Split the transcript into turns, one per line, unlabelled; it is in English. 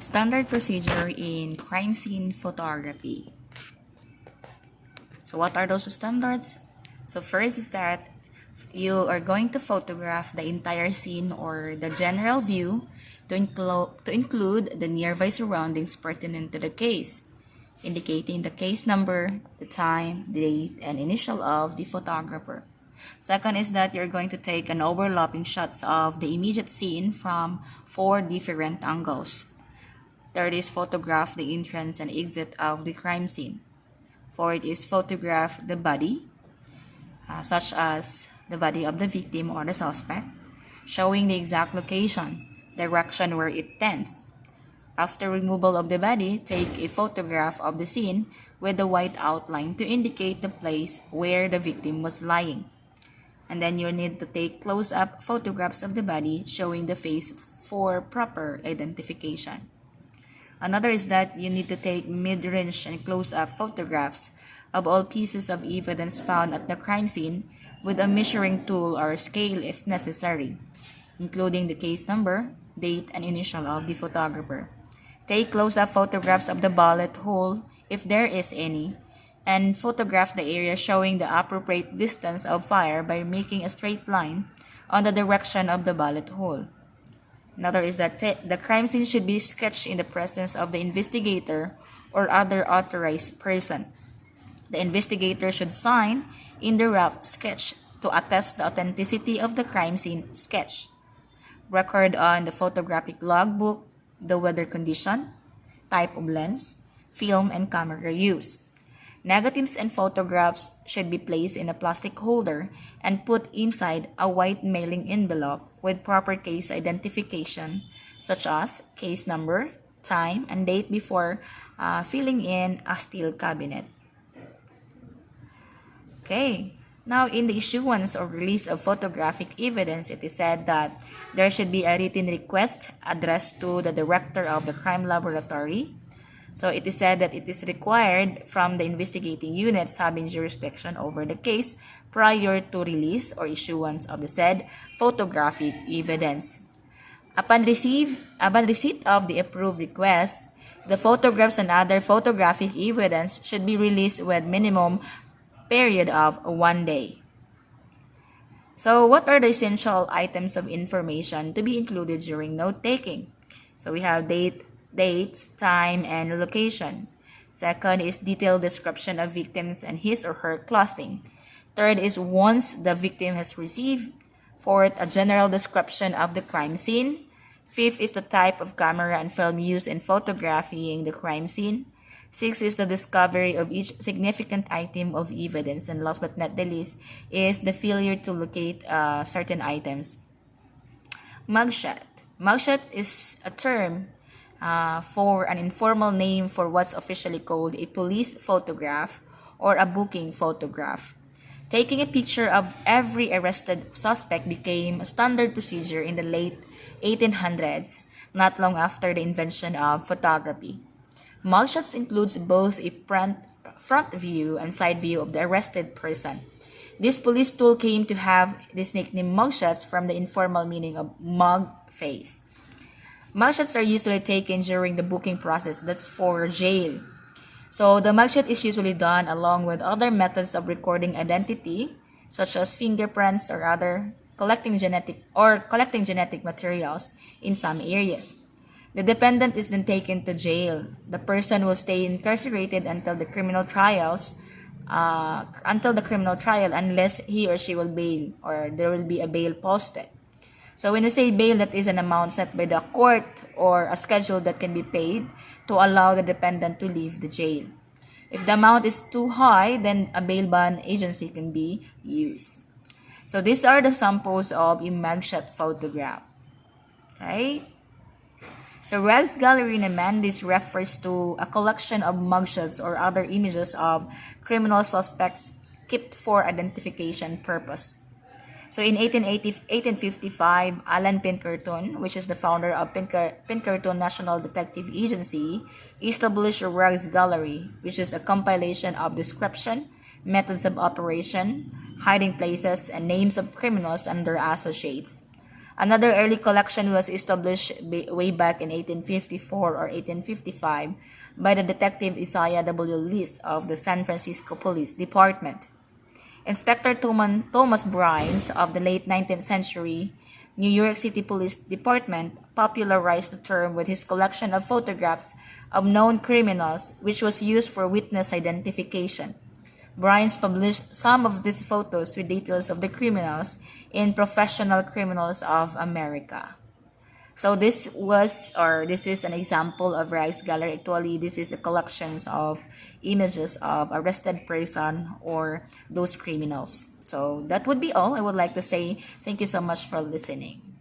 Standard procedure in crime scene photography. So what are those standards? So first is that you are going to photograph the entire scene or the general view to include the nearby surroundings pertinent to the case, indicating the case number, the time, date, and initial of the photographer. Second is that you're going to take an overlapping shots of the immediate scene from 4 different angles. Third is photograph the entrance and exit of the crime scene. Fourth is photograph the body, such as the body of the victim or the suspect, showing the exact location, direction where it tends. After removal of the body, take a photograph of the scene with the white outline to indicate the place where the victim was lying. And then you need to take close-up photographs of the body showing the face for proper identification. Another is that you need to take mid-range and close-up photographs of all pieces of evidence found at the crime scene with a measuring tool or scale if necessary, including the case number, date, and initial of the photographer. Take close-up photographs of the bullet hole if there is any, and photograph the area showing the appropriate distance of fire by making a straight line on the direction of the bullet hole. Another is that the crime scene should be sketched in the presence of the investigator or other authorized person. The investigator should sign in the rough sketch to attest the authenticity of the crime scene sketch. Record on the photographic logbook the weather condition, type of lens, film, and camera use. Negatives and photographs should be placed in a plastic holder and put inside a white mailing envelope with proper case identification, such as case number, time, and date before filling in a steel cabinet. Okay, now in the issuance or release of photographic evidence, it is said that there should be a written request addressed to the director of the crime laboratory. So it is said that it is required from the investigating units having jurisdiction over the case prior to release or issuance of the said photographic evidence. Upon receipt of the approved request, the photographs and other photographic evidence should be released with minimum period of 1 day. So what are the essential items of information to be included during note-taking? So we have dates, time, and location. Second is detailed description of victims and his or her clothing. Third is once the victim has received. Fourth, a general description of the crime scene. Fifth is the type of camera and film used in photographing the crime scene. Sixth is the discovery of each significant item of evidence. And last but not the least is the failure to locate certain items. Mugshot. Mugshot is a term for an informal name for what's officially called a police photograph or a booking photograph. Taking a picture of every arrested suspect became a standard procedure in the late 1800s, not long after the invention of photography. Mugshots includes both a front view and side view of the arrested person. This police tool came to have this nickname mugshots from the informal meaning of mug face. Mugshots are usually taken during the booking process, that's for jail. So the mugshot is usually done along with other methods of recording identity, such as fingerprints or other collecting genetic materials in some areas. The defendant is then taken to jail. The person will stay incarcerated until the criminal trial unless he or she will bail or there will be a bail posted. So when we say bail, that is an amount set by the court or a schedule that can be paid to allow the defendant to leave the jail. If the amount is too high, then a bail bond agency can be used. So these are the samples of a mugshot photograph. Okay? So Rouge Gallery naman, this refers to a collection of mugshots or other images of criminal suspects kept for identification purpose. So in 1855, Alan Pinkerton, which is the founder of Pinkerton National Detective Agency, established a Rouge Gallery, which is a compilation of description, methods of operation, hiding places, and names of criminals and their associates. Another early collection was established way back in 1854 or 1855 by the detective Isaiah W. List of the San Francisco Police Department. Inspector Thomas Brines of the late 19th century New York City Police Department popularized the term with his collection of photographs of known criminals, which was used for witness identification. Brines published some of these photos with details of the criminals in Professional Criminals of America. So this is an example of Rice Gallery. Actually, this is a collection of images of arrested person or those criminals. So that would be all. I would like to say thank you so much for listening.